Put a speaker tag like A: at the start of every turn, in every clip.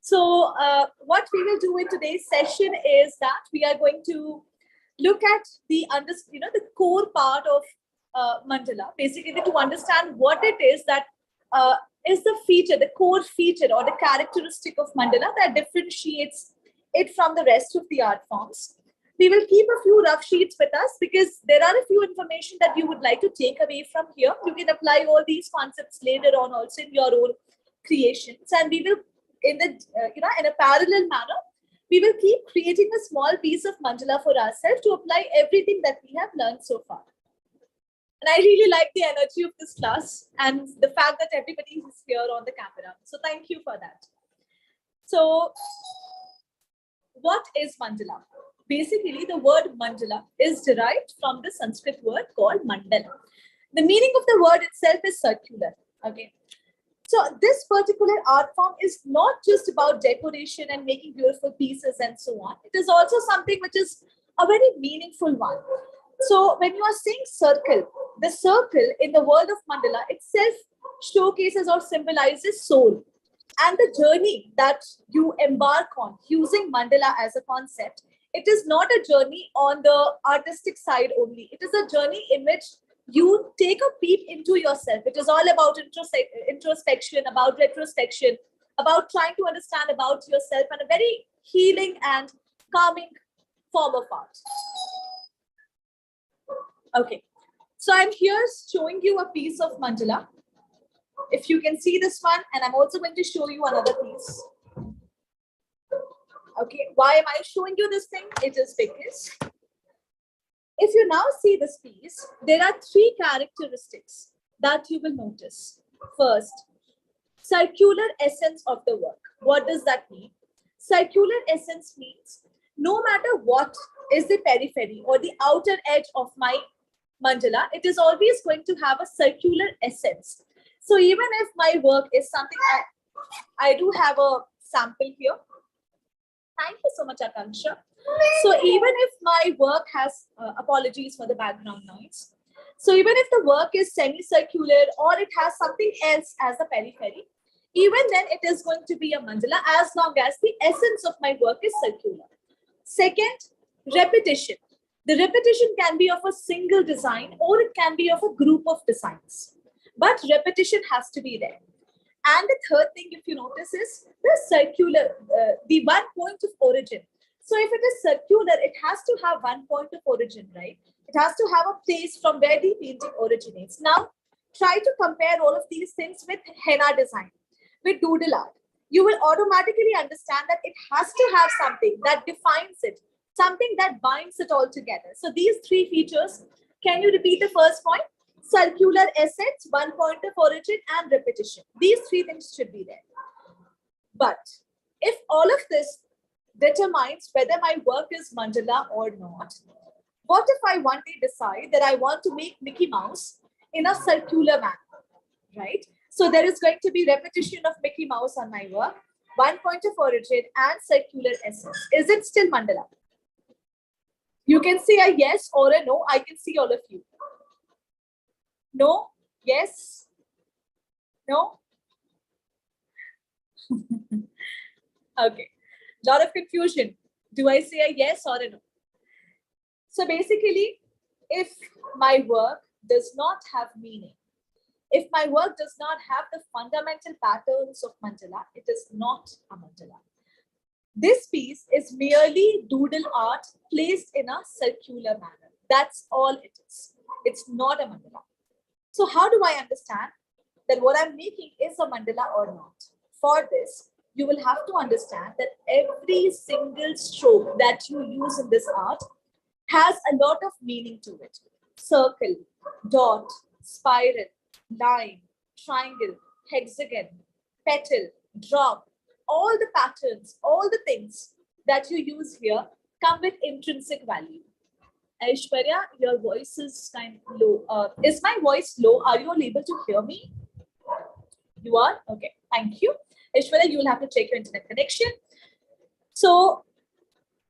A: So what we will do in today's session is that we are going to look at the core part of mandala, basically to understand what it is that is the feature, the core feature or the characteristic of mandala that differentiates it from the rest of the art forms. We will keep a few rough sheets with us because there are a few information that you would like to take away from here. You can apply all these concepts later on also in your own creations, and we will in the in a parallel manner we will keep creating a small piece of mandala for ourselves to apply everything that we have learned so far. And I really like the energy of this class and the fact that everybody is here on the camera. So thank you for that. So what is mandala? Basically, the word mandala is derived from the Sanskrit word called mandala. The meaning of the word itself is circular. Okay. So this particular art form is not just about decoration and making beautiful pieces and so on. It is also something which is a very meaningful one. So when you are saying circle, the circle in the world of mandala itself showcases or symbolizes soul and the journey that you embark on using mandala as a concept. It is not a journey on the artistic side only. It is a journey in which you take a peep into yourself. It is all about introspection, about retrospection, about trying to understand about yourself, and a very healing and calming form of art. Okay, so I'm here showing you a piece of mandala. If you can see this one, and I'm also going to show you another piece. Okay, why am I showing you this thing? It is because if you now see this piece, there are three characteristics that you will notice. First, circular essence of the work. What does that mean? Circular essence means no matter what is the periphery or the outer edge of my mandala, it is always going to have a circular essence. So even if my work is something, I do have a sample here. Thank you so much, Akanksha. So even if my work has, apologies for the background noise. So even if the work is semicircular or it has something else as a periphery, even then it is going to be a mandala as long as the essence of my work is circular. Second, repetition. The repetition can be of a single design or it can be of a group of designs. But repetition has to be there. And the third thing, if you notice, is the circular, the one point of origin. So if it is circular, it has to have one point of origin, right? It has to have a place from where the painting originates. Now, try to compare all of these things with henna design, with doodle art. You will automatically understand that it has to have something that defines it, something that binds it all together. So these three features, can you repeat the first point? Circular essence, one point of origin, and repetition. These three things should be there. But if all of this determines whether my work is mandala or not, what if I one day decide that I want to make Mickey Mouse in a circular manner, right? So there is going to be repetition of Mickey Mouse on my work, one point of origin, and circular essence. Is it still mandala? You can say a yes or a no. I can see all of you. No? Yes? No? Okay. Lot of confusion. Do I say a yes or a no? So basically, if my work does not have meaning, if my work does not have the fundamental patterns of mandala, it is not a mandala. This piece is merely doodle art placed in a circular manner. That's all it is. It's not a mandala. So how do I understand that what I'm making is a mandala or not? For this, you will have to understand that every single stroke that you use in this art has a lot of meaning to it. Circle, dot, spiral, line, triangle, hexagon, petal, drop, all the patterns, all the things that you use here come with intrinsic value. Aishwarya, your voice is kind of low. Is my voice low? Are you all able to hear me? You are? Okay, thank you. Aishwarya, you will have to check your internet connection. So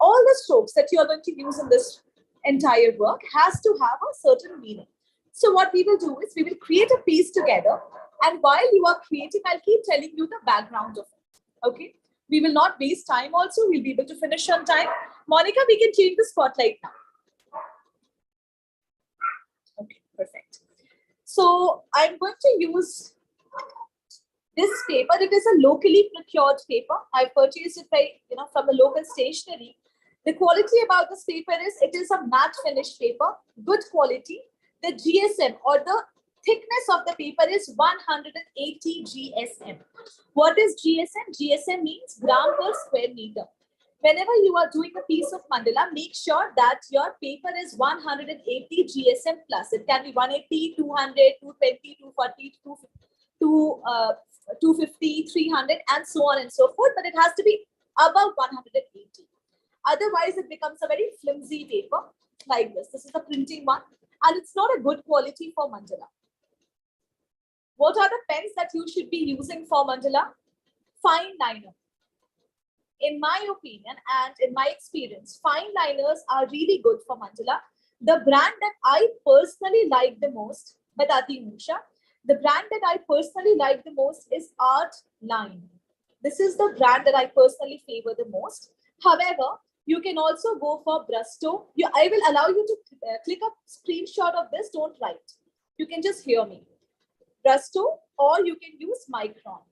A: all the strokes that you are going to use in this entire work has to have a certain meaning. So what we will do is we will create a piece together, and while you are creating, I'll keep telling you the background of it. Okay. We will not waste time also. We'll be able to finish on time. Monica, we can change the spotlight now. Okay, perfect. So I'm going to use this paper. It is a locally procured paper. I purchased it by, from the local stationery. The quality about this paper is it is a matte finish paper, good quality. The GSM or the thickness of the paper is 180 GSM. What is GSM? GSM means gram per square meter. Whenever you are doing a piece of mandala, make sure that your paper is 180 GSM plus. It can be 180, 200, 220, 240, 250, 300, and so on and so forth. But it has to be above 180. Otherwise, it becomes a very flimsy paper like this. This is the printing one, and it's not a good quality for mandala. What are the pens that you should be using for mandala? Fine liner. In my opinion and in my experience, fine liners are really good for mandala. The brand that I personally like the most, Batati Musha, the brand that I personally like the most is Art Line. This is the brand that I personally favor the most. However, you can also go for Brusto. I will allow you to click a screenshot of this. Don't write. You can just hear me. Brusto, or you can use Micron.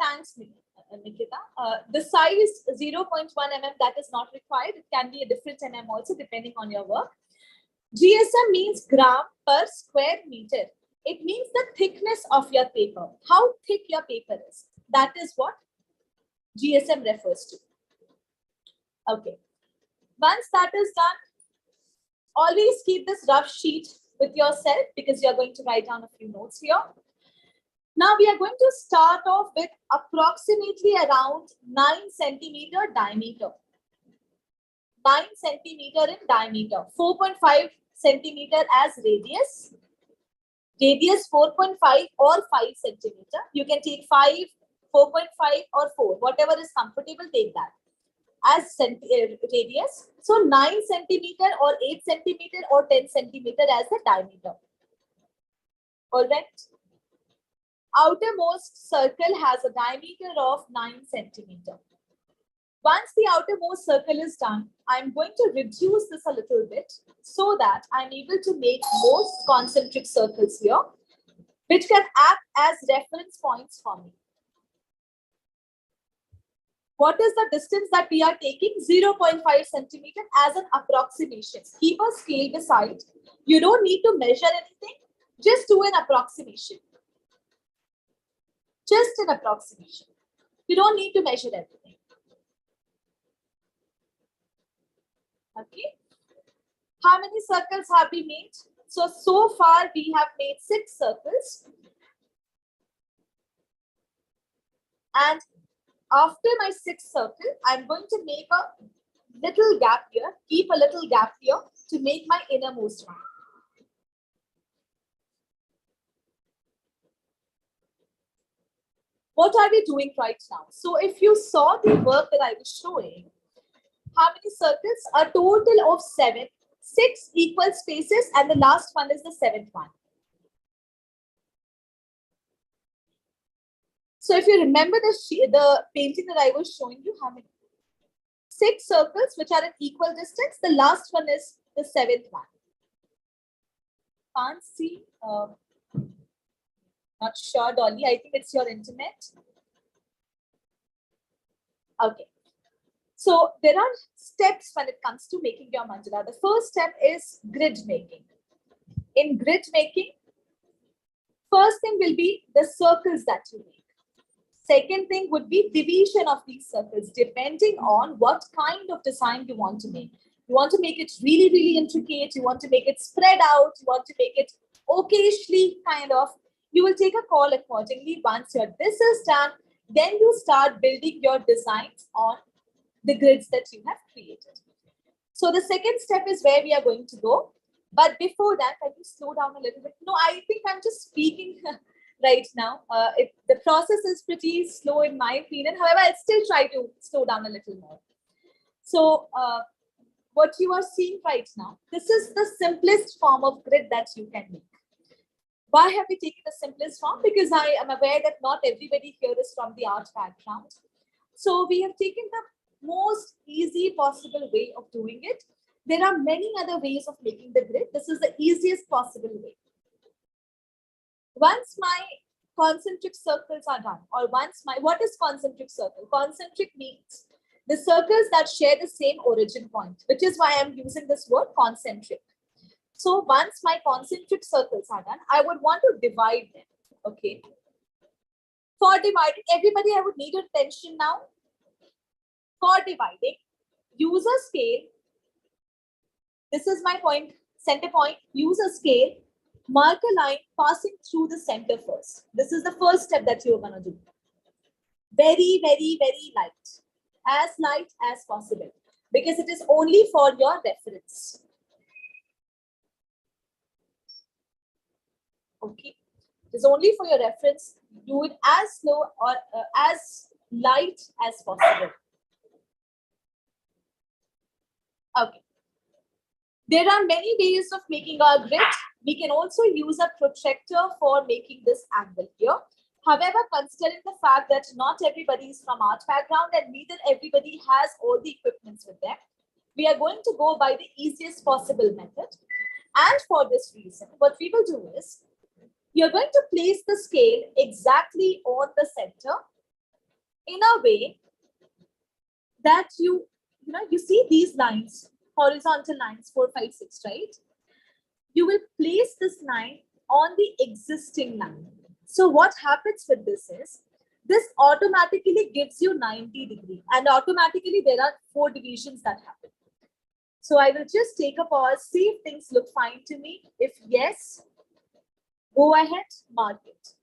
A: Thanks, Nikita. The size 0.1 mm, that is not required. It can be a different mm also depending on your work. GSM means gram per square meter. It means the thickness of your paper. How thick your paper is. That is what GSM refers to. Okay. Once that is done, always keep this rough sheet with yourself because you're going to write down a few notes here. Now we are going to start off with approximately around 9 centimeter diameter. 9 centimeter in diameter. 4.5 centimeter as radius. Radius 4.5 or 5 centimeter. You can take 5, 4.5 or 4. Whatever is comfortable, take that as radius. So 9 centimeter or 8 centimeter or 10 centimeter as the diameter. All right. Outermost circle has a diameter of 9 centimeter. Once the outermost circle is done, I'm going to reduce this a little bit so that I'm able to make more concentric circles here, which can act as reference points for me. What is the distance that we are taking? 0.5 centimeter as an approximation. Keep a scale beside. You don't need to measure anything. Just do an approximation. Just an approximation. You don't need to measure everything. Okay. How many circles have we made? So far we have made 6 circles. And after my 6th circle, I'm going to make a little gap here. Keep a little gap here to make my innermost one. What are we doing right now? So if you saw the work that I was showing, how many circles? A total of 7. 6 equal spaces and the last one is the 7th one. So if you remember the painting that I was showing you, how many? 6 circles which are at equal distance. The last one is the 7th one. Can't see. Not sure, Dolly. I think it's your internet. Okay. So there are steps when it comes to making your mandala. The first step is grid making. In grid making, first thing will be the circles that you make. Second thing would be division of these circles depending on what kind of design you want to make. You want to make it really, really intricate. You want to make it spread out. You want to make it occasionally kind of. You will take a call accordingly. Once this is done, then you start building your designs on the grids that you have created. So the second step is where we are going to go. But before that, can you slow down a little bit? No, I think I'm just speaking right now. The process is pretty slow in my opinion. However, I'll still try to slow down a little more. So what you are seeing right now, this is the simplest form of grid that you can make. Why have we taken the simplest form? Because I am aware that not everybody here is from the art background. So we have taken the most easy possible way of doing it. There are many other ways of making the grid. This is the easiest possible way. Once my concentric circles are done, or what is concentric circle? Concentric means the circles that share the same origin point, which is why I'm using this word concentric. So once my concentric circles are done, I would want to divide them. Okay. For dividing, everybody, I would need your attention now. For dividing, use a scale. This is my point, center point. Use a scale. Mark a line passing through the center first. This is the first step that you're going to do. Very, very, very light as possible, because it is only for your reference. Okay, it is only for your reference. Do it as slow or as light as possible. Okay. There are many ways of making our grid. We can also use a protractor for making this angle here. However, considering the fact that not everybody is from art background and neither everybody has all the equipments with them, we are going to go by the easiest possible method. And for this reason, what we will do is, you're going to place the scale exactly on the center in a way that you see these lines, horizontal lines, 4, 5, 6, right? You will place this line on the existing line. So what happens with this is, this automatically gives you 90 degrees, and automatically there are 4 divisions that happen. So I will just take a pause, see if things look fine to me. If yes, go ahead, mark it.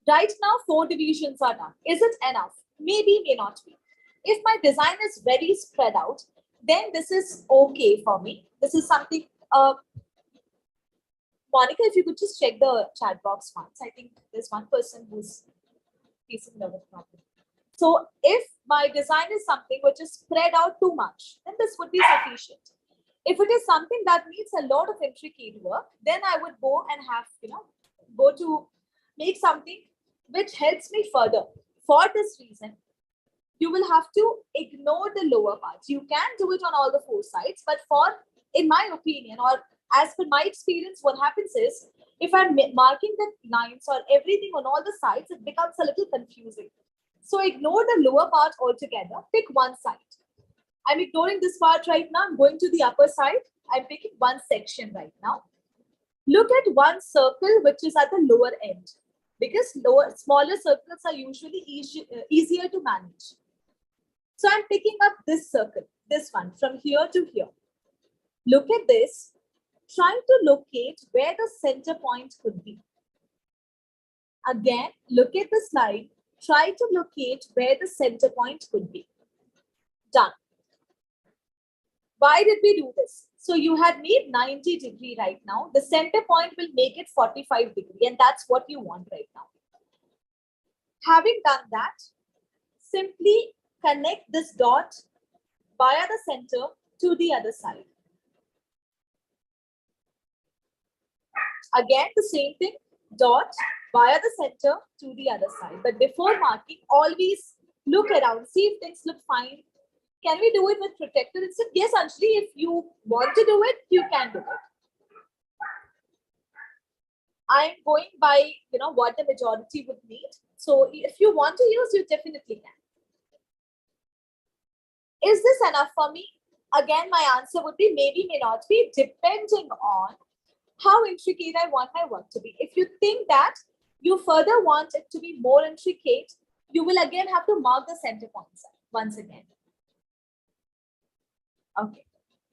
A: Right now, 4 divisions are done. Is it enough? Maybe, may not be. If my design is very spread out, then this is okay for me. This is something, Monica, if you could just check the chat box once. I think there's one person who's facing another problem. So if my design is something which is spread out too much, then this would be sufficient. If it is something that needs a lot of intricate work, then I would go and have, go to make something which helps me further. For this reason, you will have to ignore the lower parts. You can do it on all the 4 sides, but in my opinion, or as per my experience, what happens is, if I'm marking the lines or everything on all the sides, it becomes a little confusing. So ignore the lower part altogether. Pick one side. I'm ignoring this part right now. I'm going to the upper side. I'm picking one section right now. Look at one circle which is at the lower end, because smaller circles are usually easier to manage. So I'm picking up this circle, this one, from here to here. Look at this. Try to locate where the center point could be. Again, look at the slide. Try to locate where the center point could be. Done. Why did we do this? So you had made 90 degree right now. The center point will make it 45 degree, and that's what you want right now. Having done that, simply connect this dot via the center to the other side. Again, the same thing, dot via the center to the other side. But before marking, always look around, see if things look fine. Can we do it with protractor instead? Yes, Anjali, if you want to do it, you can do it. I'm going by, what the majority would need. So if you want to use, you definitely can. Is this enough for me? Again, my answer would be maybe, may not be, depending on how intricate I want my work to be. If you think that you further want it to be more intricate, you will again have to mark the center points once again. Okay.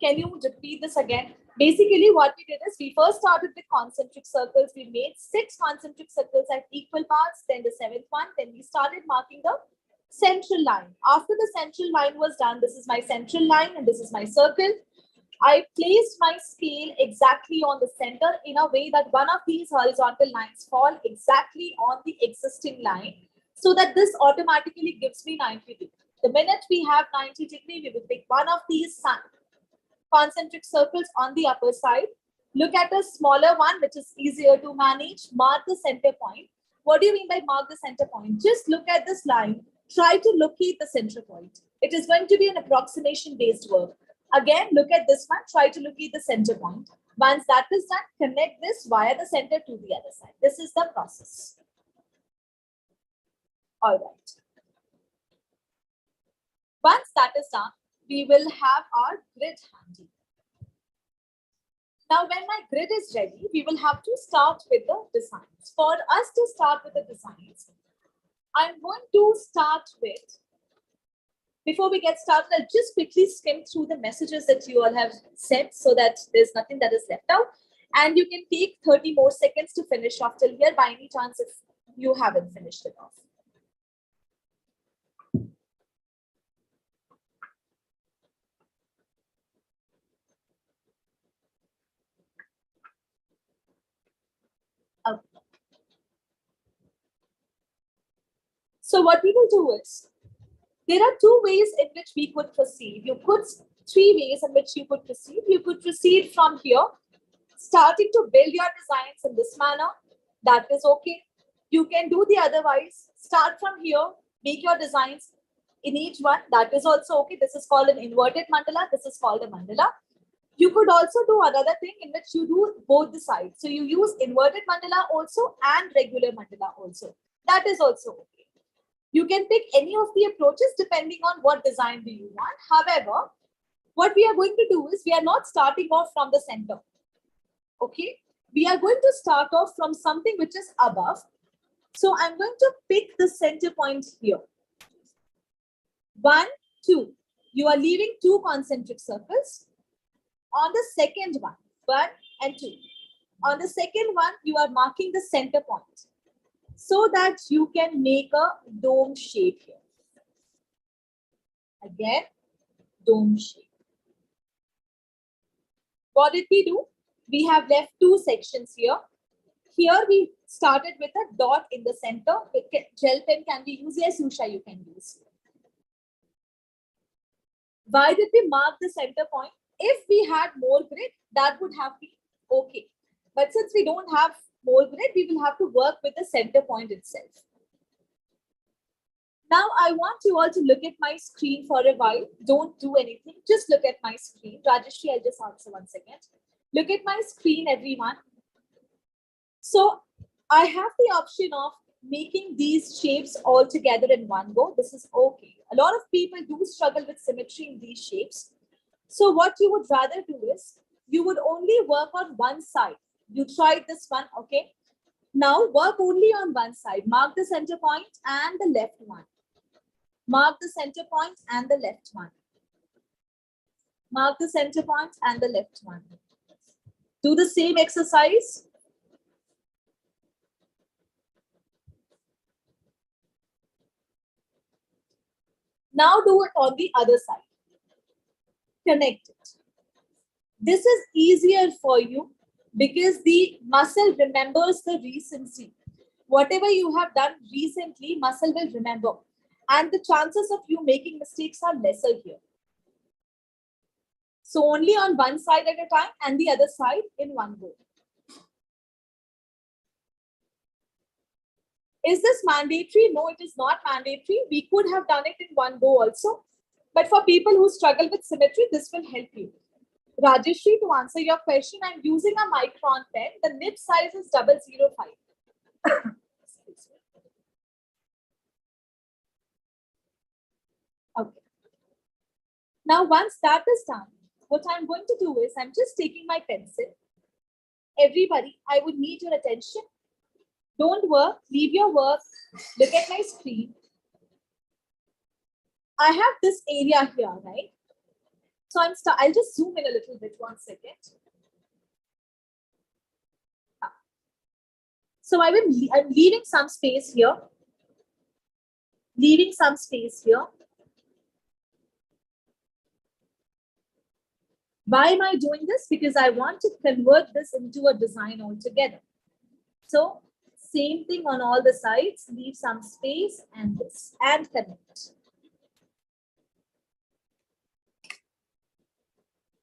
A: Can you repeat this again? Basically, what we did is, we first started with concentric circles. We made 6 concentric circles at equal parts, then the 7th one. Then we started marking the central line. After the central line was done, this is my central line and this is my circle. I placed my scale exactly on the center in a way that one of these horizontal lines fall exactly on the existing line, so that this automatically gives me 90 degrees. The minute we have 90 degrees, we will pick one of these concentric circles on the upper side. Look at a smaller one, which is easier to manage. Mark the center point. What do you mean by mark the center point? Just look at this line. Try to locate the center point. It is going to be an approximation based work. Again, look at this one. Try to locate the center point. Once that is done, connect this via the center to the other side. This is the process. All right. Once that is done, we will have our grid handy. Now, when my grid is ready, we will have to start with the designs. For us to start with the designs, I'm going to start with, before we get started, I'll just quickly skim through the messages that you all have sent so that there's nothing that is left out. And you can take 30 more seconds to finish off till here by any chance if you haven't finished it off. Okay. So what we will do is, there are two ways in which we could proceed. You could, three ways in which you could proceed. You could proceed from here, starting to build your designs in this manner. That is okay. You can do the otherwise. Start from here, make your designs in each one. That is also okay. This is called an inverted mandala. This is called a mandala. You could also do another thing in which you do both the sides. So you use inverted mandala also and regular mandala also. That is also okay. You can pick any of the approaches depending on what design do you want. However, what we are going to do is we are not starting off from the center. Okay, we are going to start off from something which is above. So I'm going to pick the center point here. 1, 2. You are leaving 2 concentric circles. On the second one, 1 and 2. On the second one, you are marking the center point so that you can make a dome shape here. Again, dome shape. What did we do? We have left 2 sections here. Here we started with a dot in the center. Gel pen can be used. Yes, Usha, you can use. Why did we mark the center point? If we had more grid, that would have been okay. But since we don't have more grid, we will have to work with the center point itself. Now I want you all to look at my screen for a while. Don't do anything. Just look at my screen. Rajeshri, I'll just answer one second. Look at my screen, everyone. So I have the option of making these shapes all together in one go. This is okay. A lot of people do struggle with symmetry in these shapes. So what you would rather do is, you would only work on one side. You tried this one, okay? Now work only on one side. Mark the center point and the left one. Mark the center point and the left one. Mark the center point and the left one. Do the same exercise. Now do it on the other side. Connect it. This is easier for you because the muscle remembers the recency. Whatever you have done recently, muscle will remember. And the chances of you making mistakes are lesser here. So only on one side at a time and the other side in one go. Is this mandatory? No, it is not mandatory. We could have done it in one go also. But for people who struggle with symmetry, this will help you. Rajeshri, to answer your question, I'm using a micron pen. The nib size is 0.005. Okay. Now, once that is done, what I'm going to do is I'm just taking my pencil. Everybody, I would need your attention. Don't work, leave your work, look at my screen. I have this area here, right? So I'll just zoom in a little bit, 1 second. So I'm leaving some space here. Leaving some space here. Why am I doing this? Because I want to convert this into a design altogether. So same thing on all the sides, leave some space and this, and connect.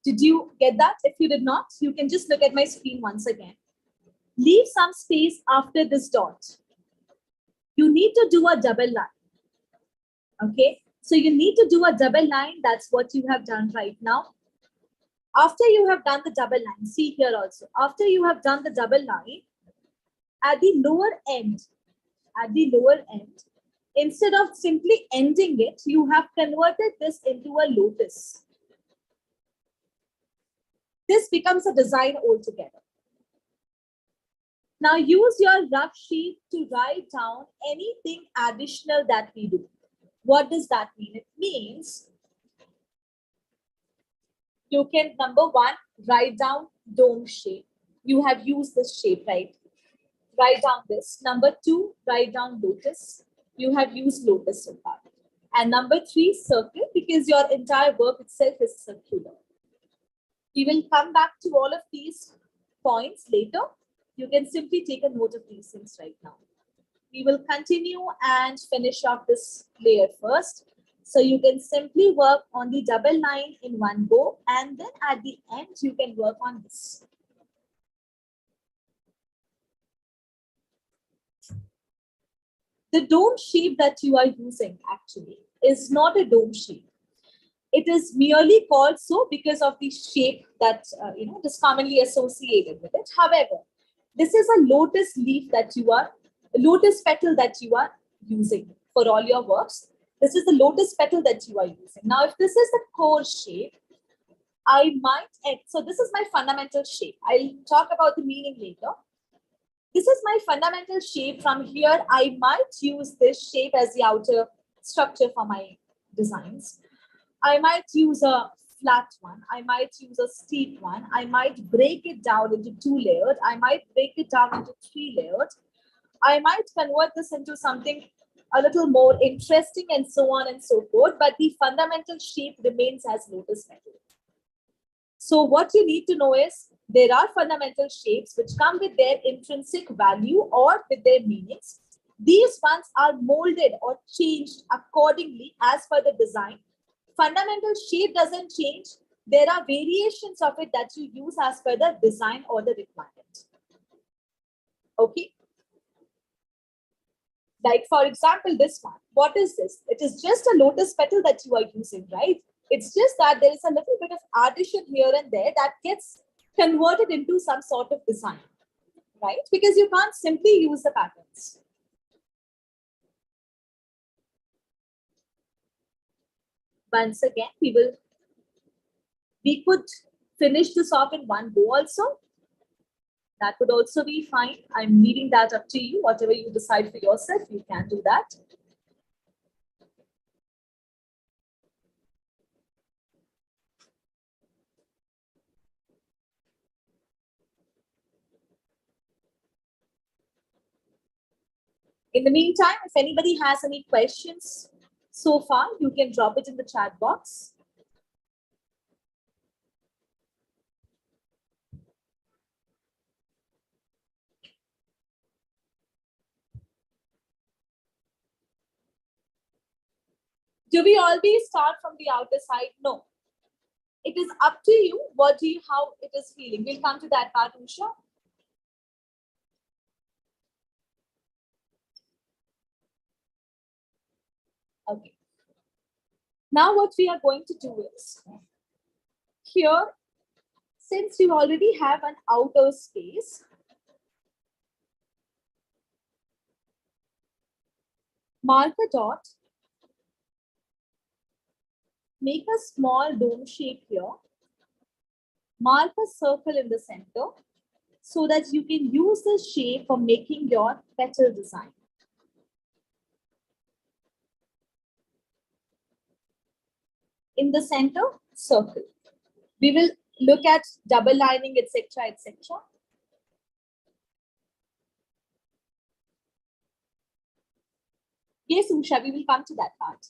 A: Did you get that? If you did not, you can just look at my screen once again. Leave some space after this dot. You need to do a double line. Okay, so you need to do a double line. That's what you have done right now. After you have done the double line, see here also, after you have done the double line, at the lower end, instead of simply ending it, you have converted this into a lotus. This becomes a design altogether. Now use your rough sheet to write down anything additional that we do. What does that mean? It means you can, number one, write down dome shape. You have used this shape, right? Write down this. Number two, write down lotus. You have used lotus so far. And number three, circle, because your entire work itself is circular. We will come back to all of these points later. You can simply take a note of these things right now. We will continue and finish off this layer first. So you can simply work on the double line in one go, and then at the end, you can work on this. The dome shape that you are using actually is not a dome shape. It is merely called so because of the shape that is commonly associated with it. However, this is a lotus leaf that you are, lotus petal that you are using for all your works. This is the lotus petal that you are using. Now, if this is the core shape, I might, so this is my fundamental shape. I'll talk about the meaning later. This is my fundamental shape. From here, I might use this shape as the outer structure for my designs. I might use a flat one. I might use a steep one. I might break it down into 2 layered. I might break it down into 3 layered. I might convert this into something a little more interesting and so on and so forth. But the fundamental shape remains as lotus petal. So what you need to know is there are fundamental shapes which come with their intrinsic value or with their meanings. These ones are molded or changed accordingly as per the design. Fundamental shape doesn't change. There are variations of it that you use as per the design or the requirement. Okay. Like for example, this one. What is this? It is just a lotus petal that you are using, right? It's just that there is a little bit of addition here and there that gets converted into some sort of design, right? Because you can't simply use the patterns. Once again, we could finish this off in one go also. That would also be fine. I'm leaving that up to you. Whatever you decide for yourself, you can do that. In the meantime, if anybody has any questions so far, you can drop it in the chat box. Do we always start from the outer side? No. It is up to you. How it is feeling. We'll come to that part, Usha. Okay. Now what we are going to do is, here, since you already have an outer space, mark a dot, make a small dome shape here, mark a circle in the center so that you can use this shape for making your petal design. In the center, circle. We will look at double lining, etc., etc. Yes, Usha, we will come to that part.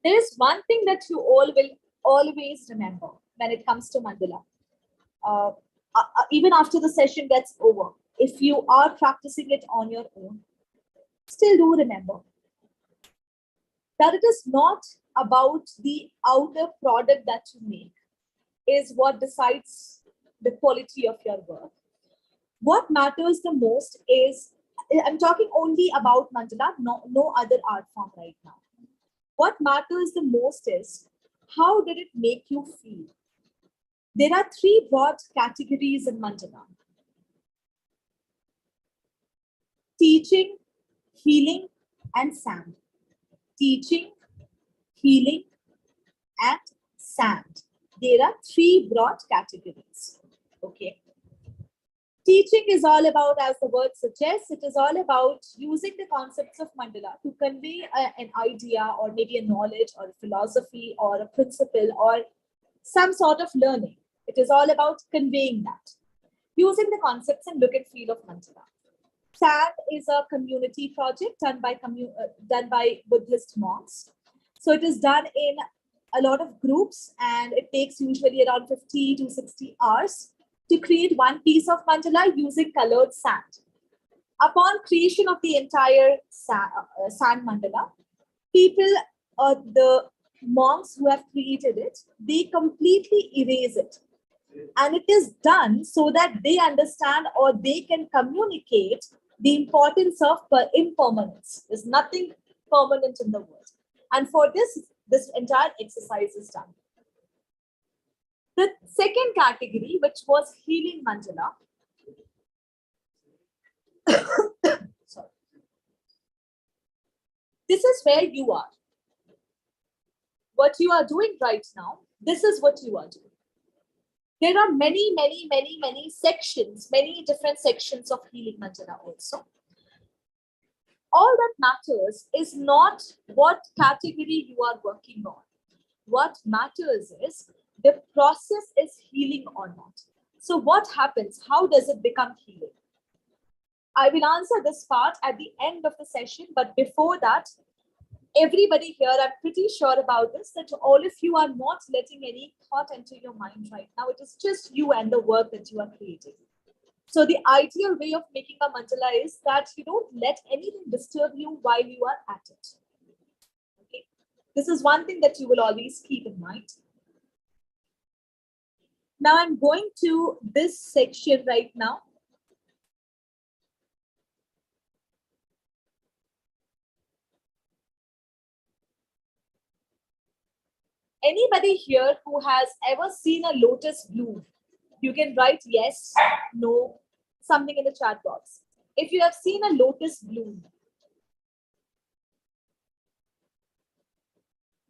A: There is one thing that you all will always remember. when it comes to mandala. Even after the session gets over, if you are practicing it on your own, still do remember that it is not about the outer product that you make is what decides the quality of your work. What matters the most is, I'm talking only about mandala, no other art form right now. What matters the most is, how did it make you feel? There are three broad categories in mandala: teaching, healing, and sand. Teaching, healing, and sand. There are three broad categories. Okay. Teaching is all about, as the word suggests, it is all about using the concepts of mandala to convey an idea or maybe a knowledge or a philosophy or a principle or some sort of learning. It is all about conveying that using the concepts and look and feel of mandala. Sand is a community project done by Buddhist monks. So it is done in a lot of groups, and it takes usually around 50 to 60 hours to create one piece of mandala using colored sand. Upon creation of the entire sand mandala, people, the monks who have created it, they completely erase it. And it is done so that they understand or they can communicate the importance of impermanence. There's nothing permanent in the world. And for this entire exercise is done. The second category, which was healing mandala, sorry. This is where you are. What you are doing right now, this is what you are doing. There are many sections, many different sections of healing mandala also. All that matters is not what category you are working on. What matters is the process is healing or not. So what happens? How does it become healing? I will answer this part at the end of the session, but before that, everybody here, I'm pretty sure about this, that all of you are not letting any thought enter your mind right now. It is just you and the work that you are creating. So the ideal way of making a mandala is that you don't let anything disturb you while you are at it. Okay. This is one thing that you will always keep in mind. Now I'm going to this section right now. Anybody here who has ever seen a lotus bloom? You can write yes, no, something in the chat box. If you have seen a lotus bloom,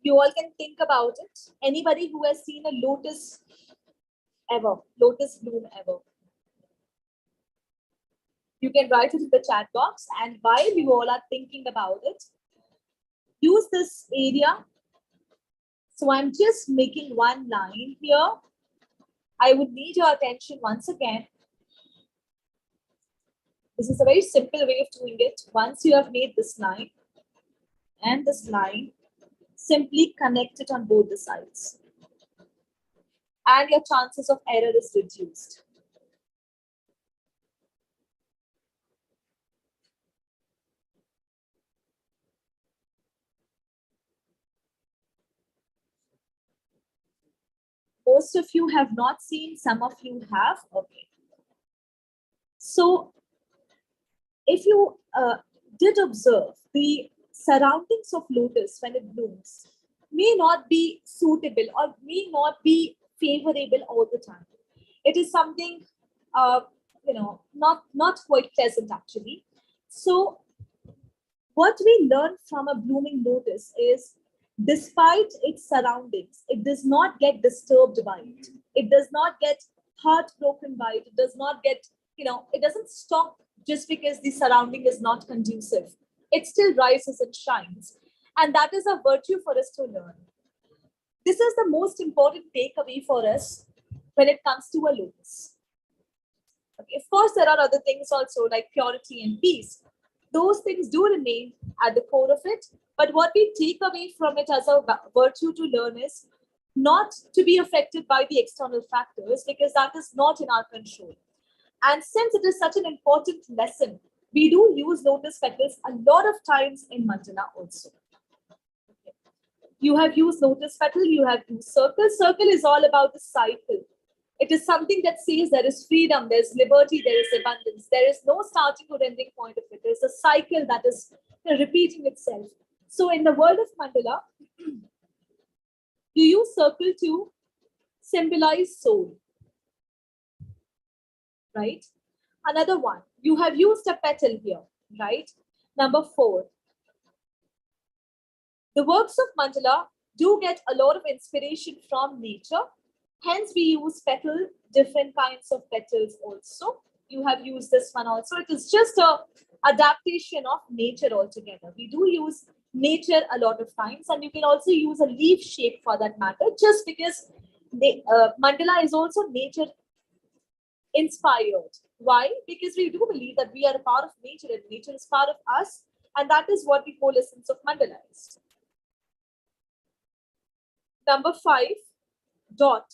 A: you all can think about it. Anybody who has seen a lotus bloom ever? You can write it in the chat box, and while you all are thinking about it, use this area. So I'm just making one line here. I would need your attention once again. This is a very simple way of doing it. Once you have made this line and this line, simply connect it on both the sides. And your chances of error is reduced. Most of you have not seen, some of you have. Okay. So if you did observe, the surroundings of lotus when it blooms may not be suitable or may not be favorable all the time. It is something, not quite pleasant actually. So what we learn from a blooming lotus is, despite its surroundings, it does not get disturbed by it. It does not get heartbroken by it. It does not get, it doesn't stop just because the surrounding is not conducive. It still rises and shines. And that is a virtue for us to learn. This is the most important takeaway for us when it comes to a lotus. Okay, of course, there are other things also like purity and peace. Those things do remain at the core of it. But what we take away from it as a virtue to learn is not to be affected by the external factors, because that is not in our control. And since it is such an important lesson, we do use lotus petals a lot of times in mandala also. You have used lotus petal, you have used circle. Circle is all about the cycle. It is something that says there is freedom, there's liberty, there is abundance. There is no starting or ending point of it. There's a cycle that is repeating itself. So in the world of mandala, you use circle to symbolize soul, right? Another one, you have used a petal here, right? Number 4, the works of mandala do get a lot of inspiration from nature. Hence, we use petal, different kinds of petals also. You have used this one also. It is just a adaptation of nature altogether. We do use nature a lot of times, and you can also use a leaf shape for that matter, just because the mandala is also nature inspired. Why? Because we do believe that we are a part of nature and nature is part of us, and that is what the whole essence of mandala is. Number 5, dot,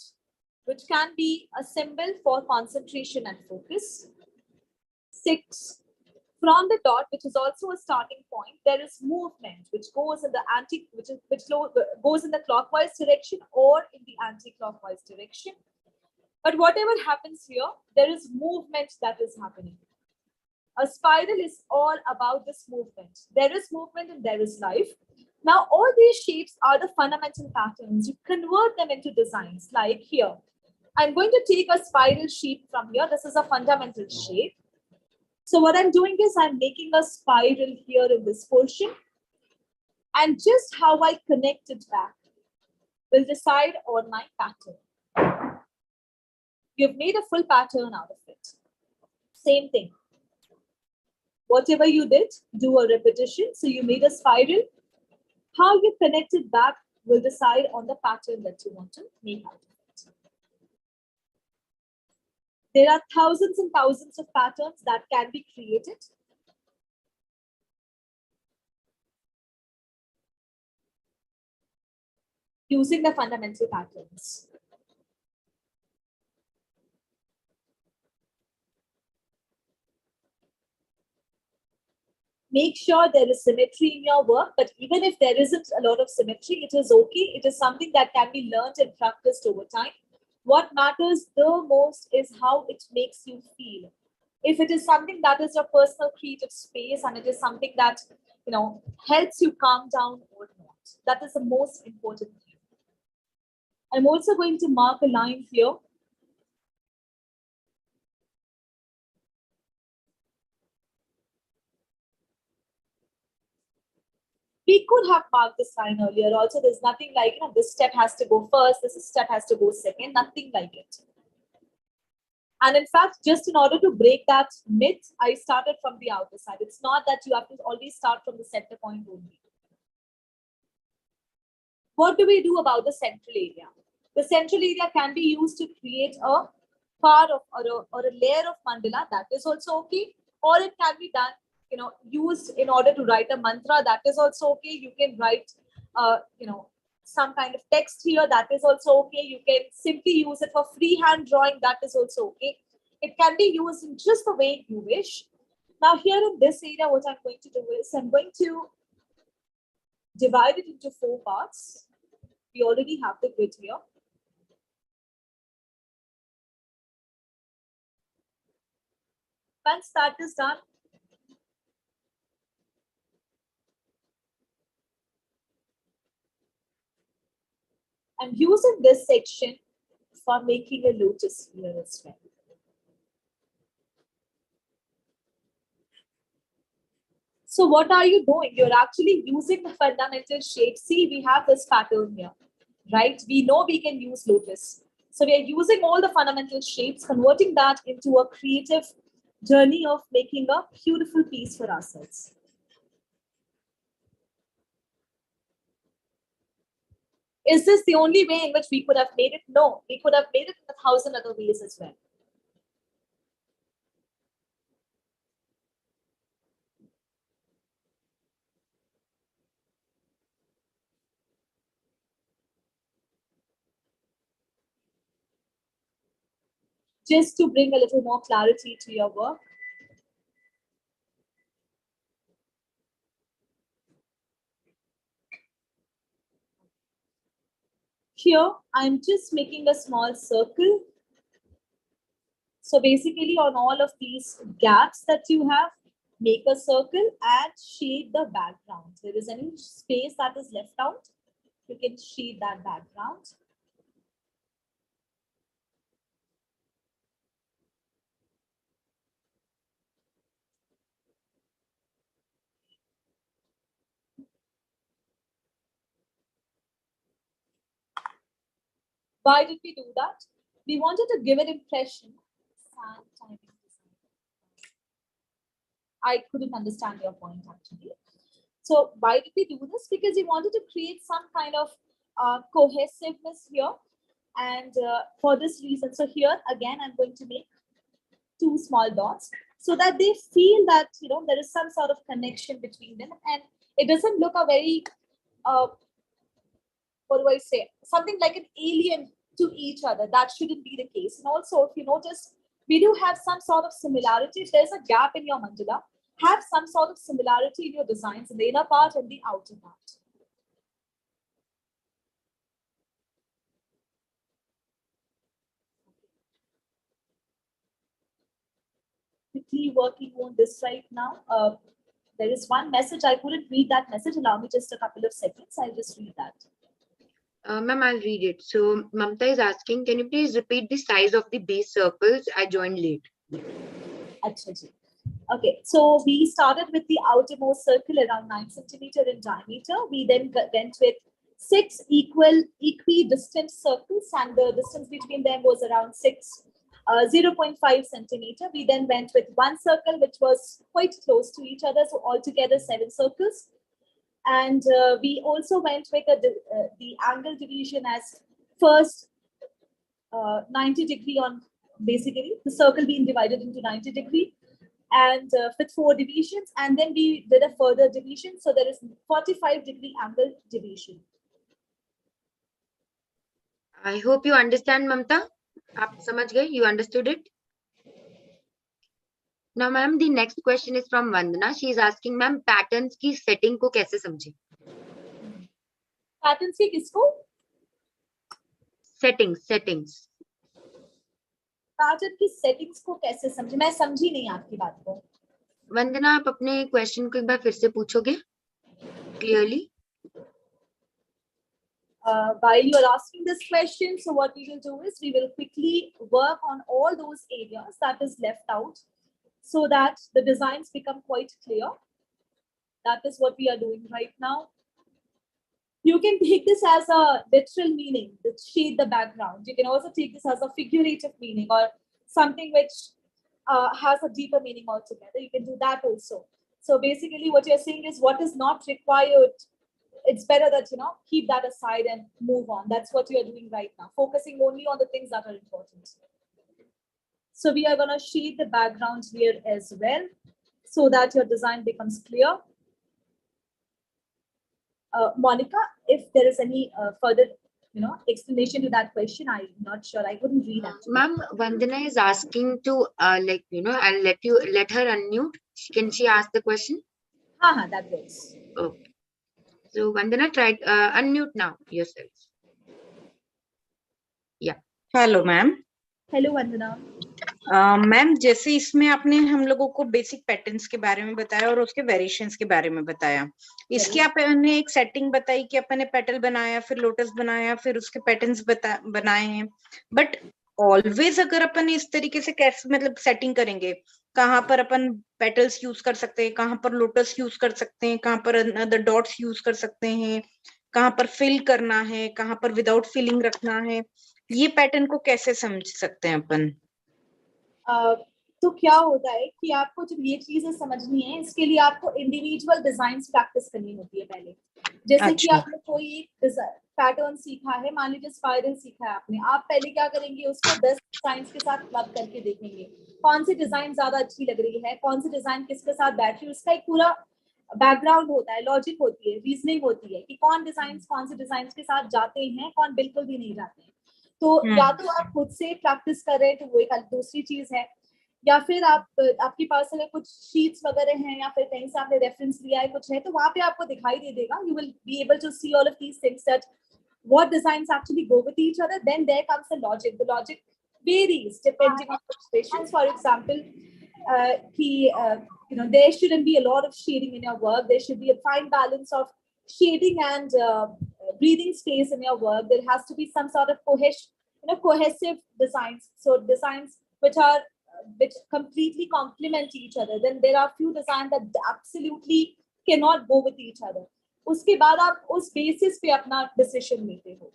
A: which can be a symbol for concentration and focus. 6, from the dot, which is also a starting point, there is movement which goes in the goes in the clockwise direction or in the anti-clockwise direction. But whatever happens here, there is movement that is happening. A spiral is all about this movement. There is movement and there is life. Now, all these shapes are the fundamental patterns. You convert them into designs like here. I'm going to take a spiral shape from here. This is a fundamental shape. So what I'm doing is I'm making a spiral here in this portion. And just how I connect it back will decide on my pattern. You've made a full pattern out of it. Same thing. Whatever you did, do a repetition. So you made a spiral. How you connect it back will decide on the pattern that you want to make out of it. There are thousands and thousands of patterns that can be created. Using the fundamental patterns. Make sure there is symmetry in your work, but even if there isn't a lot of symmetry, it is okay. It is something that can be learned and practiced over time. What matters the most is how it makes you feel. If it is something that is your personal creative space and it is something that, helps you calm down or not, that is the most important thing. I'm also going to mark a line here. We could have marked this line earlier. Also, there's nothing like, this step has to go first, this step has to go second, nothing like it. And in fact, just in order to break that myth, I started from the outer side. It's not that you have to always start from the center point only. What do we do about the central area? The central area can be used to create a part of or a layer of mandala. That is also okay. Or it can be done, used in order to write a mantra. That is also okay. You can write, some kind of text here. That is also okay. You can simply use it for freehand drawing. That is also okay. It can be used in just the way you wish. Now here in this area, what I'm going to do is I'm going to divide it into 4 parts. We already have the grid here. Once that is done, I'm using this section for making a lotus here as well. So what are you doing? You're actually using the fundamental shape. See, we have this pattern here, right? We know we can use lotus. So we are using all the fundamental shapes, converting that into a creative journey of making a beautiful piece for ourselves. Is this the only way in which we could have made it? No, we could have made it in 1,000 other ways as well. just to bring a little more clarity to your work. Here, I'm just making a small circle. So basically on all of these gaps that you have, make a circle and shade the background. If there is any space that is left out, you can shade that background. Why did we do that? We wanted to give an impression. I couldn't understand your point actually. So why did we do this? Because we wanted to create some kind of cohesiveness here. And for this reason, so here again, I'm going to make 2 small dots so that they feel that, you know, there is some sort of connection between them, and it doesn't look a very, what do I say, something like an alien to each other. That shouldn't be the case. And also, if you notice, we do have some sort of similarity. If there's a gap in your mandala, have some sort of similarity in your designs in the inner part and the outer part. Quickly working on this right now. There is one message. I couldn't read that message. Allow me just a couple of seconds. I'll just read that.
B: Ma'am, I'll read it. So Mamta is asking, can you please repeat the size of the base circles? I joined late.
A: Okay, so we started with the outermost circle around 9 centimeter in diameter. We then went with 6 equidistant circles, and the distance between them was around 0.5 centimeter. We then went with 1 circle, which was quite close to each other. So altogether 7 circles. And we also went with the angle division as first 90 degree on, basically the circle being divided into 90 degree, and with 4 divisions, and then we did a further division, so there is 45 degree angle division.
B: I hope you understand, Mamta. Aap samajh gaye? You understood it? Now, ma'am, the next question is from Vandana. She is asking, ma'am, patterns की setting को कैसे समझे?
A: Patterns की किसको?
B: Settings.
A: Pattern की settings को कैसे समझे? मैं समझी नहीं आपकी बात को.
B: वंदना, आप अपने क्वेश्चन को एक बार फिर से पूछोगे clearly?
A: While you are asking this question, so what we will do is we will quickly work on all those areas that is left out so that the designs become quite clear. That is what we are doing right now. You can take this as a literal meaning, that shade the background. You can also take this as a figurative meaning or something which has a deeper meaning altogether. You can do that also. So basically what you're saying is what is not required, it's better that, you know, keep that aside and move on. That's what you're doing right now, focusing only on the things that are important. So we are going to shade the background here as well so that your design becomes clear. Monica, if there is any further, you know, explanation to that question, I'm not sure. I couldn't read actually.
B: Ma'am, Vandana is asking to, like, you know, I'll let her unmute. Can she ask the question?
A: That works.
B: Okay. So Vandana, try unmute now yourself. Yeah.
C: Hello, ma'am.
A: Hello, Vandana.
C: Ma'am जैसे इसमें आपने हम लोगों को basic patterns के बारे में बताया और उसके वेरिएशंस के बारे में बताया. इसकी आपने एक सेटिंग बताई कि अपन ने पेटल बनाया, फिर लोटस बनाया, फिर उसके पैटर्न्स बनाए हैं. बट ऑलवेज अगर अपन इस तरीके से कैसे मतलब सेटिंग करेंगे, कहाँ पर अपन पेटल्स यूज कर सकते हैं, कहाँ पर लोटस यूज कर सकते हैं, कहाँ पर अदर डॉट्स यूज कर सकते हैं, कहाँ पर फिल करना है, कहाँ पर विदाउट फिलिंग रखना है, ये पैटर्न को कैसे समझ सकते हैं अपन?
A: तो क्या होता है कि आपको जब ये चीजें समझनी है, इसके लिए आपको इंडिविजुअल डिजाइन प्रैक्टिस करनी होती है पहले. जैसे कि आपने कोई पैटर्न सीखा है, मान लीजिए स्पाइरल सीखा है आपने, आप पहले क्या करेंगे, उसको 10 डिजाइन के साथ क्लब करके देखेंगे कौन सी डिजाइन ज्यादा अच्छी लग रही है, कौन सी डिजाइन किसके साथ बैठ रही है. उसका एक पूरा बैकग्राउंड होता है, लॉजिक होती है, रीजनिंग होती है कि कौन डिजाइन के साथ जाते हैं, कौन बिल्कुल भी नहीं जाते हैं. तो या तो आप खुद से प्रैक्टिस कर रहे हैं तो वो एक दूसरी चीज है, या फिर आपके पास अगर कुछ शीट्स वगैरह हैं या फिर कहीं से आपने रेफरेंस लिया है कुछ है तो वहां पे आपको दिखाई दे देगा. You will be able to see all of these things that what designs actually go with each other. Then there comes the logic. The logic varies depending on the situations. For example, there shouldn't be a lot of shading in your work. There should be a fine balance of shading and breathing space in your work. There has to be some sort of cohesive designs. So designs which completely complement each other. Then there are few designs that absolutely cannot go with each other. उसके बाद आप उस basis पे अपना decision लेते हो.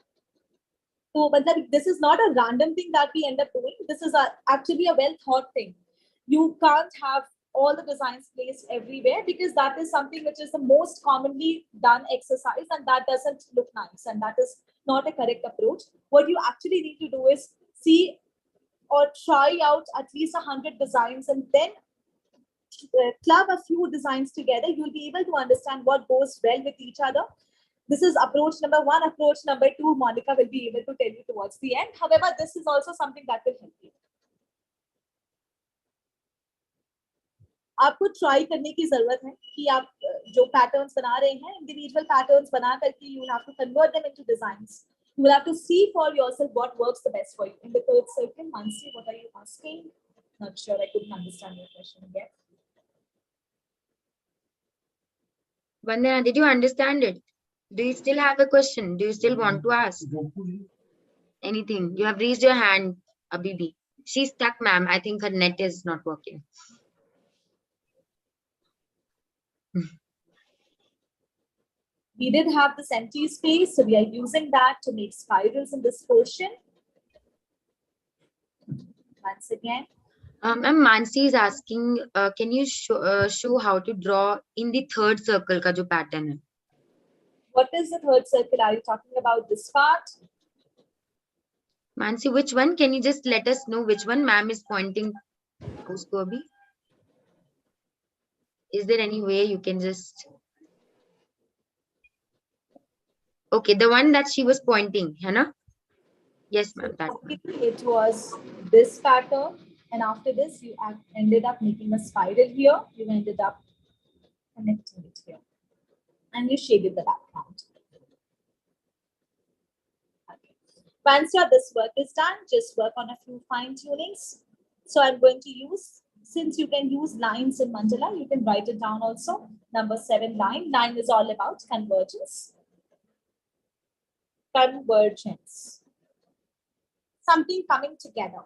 A: तो मतलब this is not a random thing that we end up doing. This is actually a well thought thing. You can't have all the designs placed everywhere because that is something which is the most commonly done exercise and that doesn't look nice and that is not a correct approach. What you actually need to do is see or try out at least 100 designs and then club a few designs together. You'll be able to understand what goes well with each other. This is approach number 1. Approach number 2, Monica will be able to tell you towards the end. However, this is also something that will help you. आपको try करने की जरूरत है कि आप जो patterns बना रहे हैं इंडिविजुअल पैटर्न्स बना करके you will have to convert them into designs. You will have to see for yourself what works the best for you. In the third circle, Mansi, what are you asking? Not sure, I couldn't understand your question again.
B: Vandana, did you understand it? Do you still have a question? Do you still want to ask anything? You have raised your hand, Abibi. She's stuck, ma'am. I think her net is not working.
A: We did have this empty space, so we are using that to make spirals in this portion. Once again.
B: Mansi is asking, can you show how to draw in the third circle ka jo pattern hai?
A: What is the third circle? Are you talking about this part?
B: Mansi, which one? Can you just let us know which one ma'am is pointing? Usko abhi? Is there any way you can just... Okay, the one that she was pointing, hai na? Yes, ma'am, that one.
A: It was this pattern, and after this, you ended up making a spiral here. You ended up connecting it here, and you shaded the background. Okay. Once this work is done, just work on a few fine tunings. So I'm going to use, since you can use lines in mandala, you can write it down also. Number 7 line. Line is all about convergence. Convergence. Something coming together.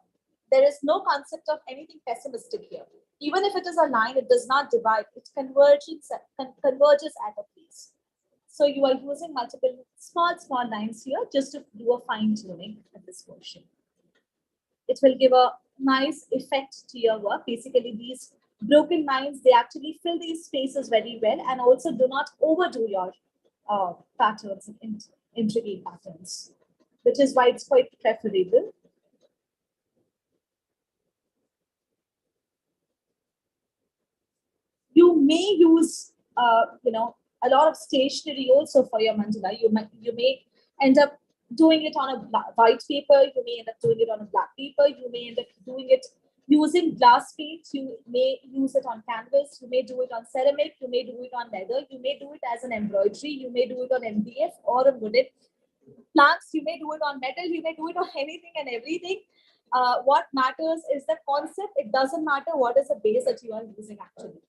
A: There is no concept of anything pessimistic here. Even if it is a line, it does not divide. It converges at a place. So you are using multiple small lines here just to do a fine tuning at this portion. It will give a nice effect to your work. Basically, these broken lines, they actually fill these spaces very well and also do not overdo your patterns, intricate patterns, which is why it's quite preferable. You may use, a lot of stationery also for your mandala. You may end up doing it on a white paper. You may end up doing it on a black paper. You may end up doing it using glass paint. You may use it on canvas. You may do it on ceramic. You may do it on leather. You may do it as an embroidery. You may do it on MDF or on wooden planks. You may do it on metal. You may do it on anything and everything. What matters is the concept. It doesn't matter what is the base that you are using actually.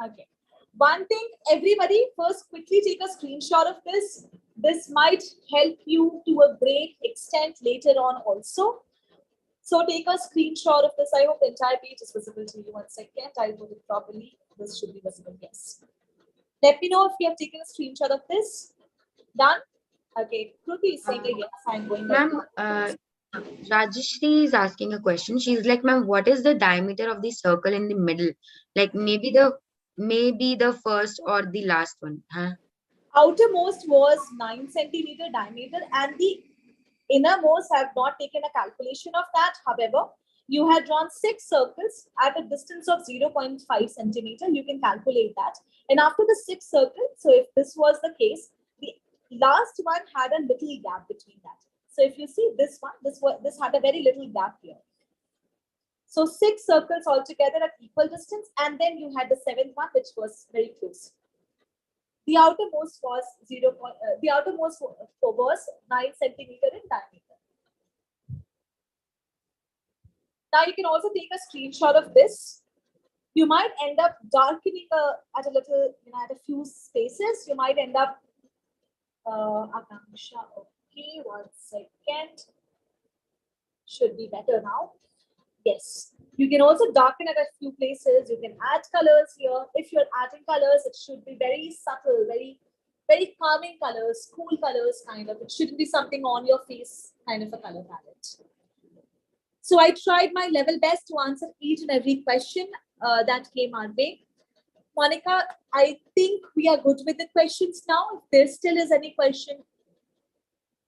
A: Okay. One thing, everybody, first quickly take a screenshot of this. This might help you to a great extent later on also. So take a screenshot of this. I hope the entire page is visible to you. 1 second. I'll put it properly. This should be visible. Yes. Let me know if you have taken a screenshot of this. Done? Okay. Kruti is saying yes. I'm going.
B: Ma'am, Rajeshri is asking a question. She's like, ma'am, what is the diameter of the circle in the middle? Like maybe the first or the last one. Huh?
A: Outermost was 9 centimeter diameter and the innermost, I have not taken a calculation of that. However, you had drawn 6 circles at a distance of 0.5 centimeter. You can calculate that. And after the 6th circle, so if this was the case, the last one had a little gap between that. So if you see this one, this had a very little gap here. So 6 circles altogether at equal distance, and then you had the 7th one, which was very close. The outermost was the outermost was 9 centimeter in diameter. Now you can also take a screenshot of this. You might end up darkening at a little, at a few spaces. You might end up, Akanksha, okay, 1 second. Should be better now. Yes. You can also darken at a few places. You can add colors here. If you're adding colors, it should be very subtle, very, very calming colors, cool colors, kind of. It shouldn't be something on your face, kind of a color palette. So I tried my level best to answer each and every question that came our way. Monica, I think we are good with the questions now. If there still is any question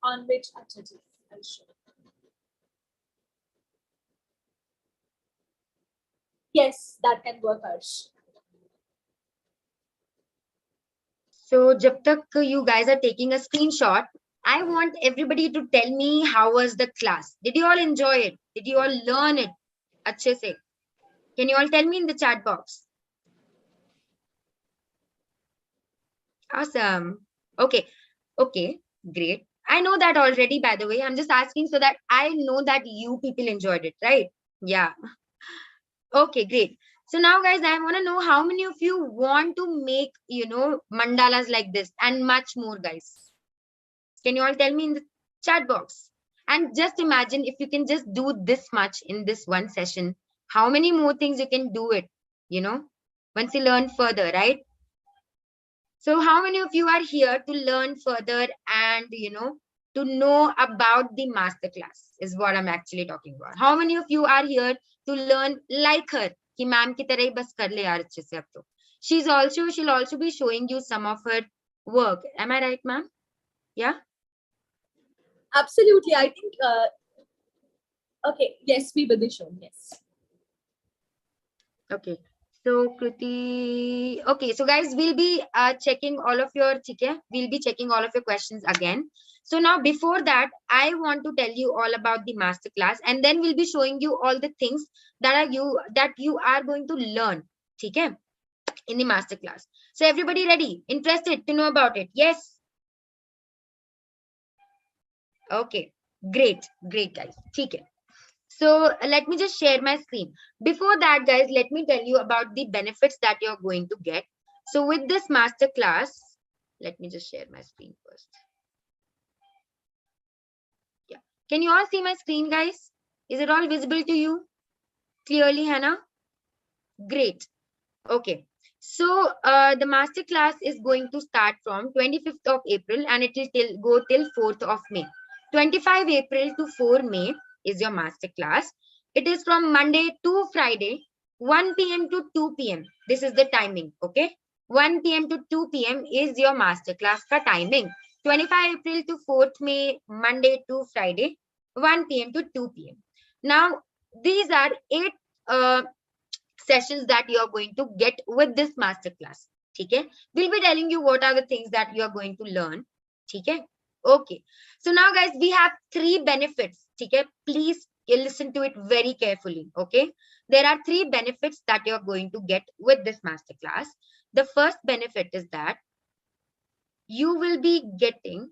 A: on which I'll show. Yes, that can work, Harsh.
B: So, jab tak you guys are taking a screenshot, I want everybody to tell me how was the class. Did you all enjoy it? Did you all learn it? Achhe se. Can you all tell me in the chat box? Awesome. Okay. Okay. Great. I know that already, by the way. I'm just asking so that I know that you people enjoyed it, right? Yeah. Okay, great. So now, guys, I want to know how many of you want to make, mandalas like this and much more, guys. Can you all tell me in the chat box? And just imagine if you can just do this much in this one session, how many more things you can do it, once you learn further, right? So how many of you are here to learn further and, to know about the masterclass is what I'm actually talking about. How many of you are here to learn like her? Ki ma'am ki tarah hi bas kar le yaar achhe se ab to. She'll also be showing you some of her work. Am I right, ma'am? Yeah?
A: Absolutely. I think, okay, yes, we will be shown, yes.
B: Okay. So, Kruti, okay, so guys, we'll be checking all of your, we'll be checking all of your questions again. So now before that, I want to tell you all about the masterclass, and then we'll be showing you all the things that you are going to learn, okay, in the masterclass. So everybody ready? Interested to know about it? Yes? Okay, great, guys. Okay. So let me just share my screen. Before that, guys, let me tell you about the benefits that you're going to get. So with this masterclass, let me just share my screen first. Yeah. Can you all see my screen, guys? Is it all visible to you? Clearly, Hannah? Great. Okay. So the masterclass is going to start from 25th of April and it will go till 4th of May. 25 April to 4 May is your masterclass. It is from Monday to Friday, 1 p.m. to 2 p.m. This is the timing, okay? 1 p.m. to 2 p.m. is your masterclass ka timing. 25 April to 4th May, Monday to Friday, 1 p.m. to 2 p.m. Now, these are 8 sessions that you are going to get with this masterclass. Okay? We'll be telling you what are the things that you are going to learn. Okay? Okay. So now, guys, we have 3 benefits. Okay? Please listen to it very carefully. Okay? There are 3 benefits that you are going to get with this masterclass. The first benefit is that you will be getting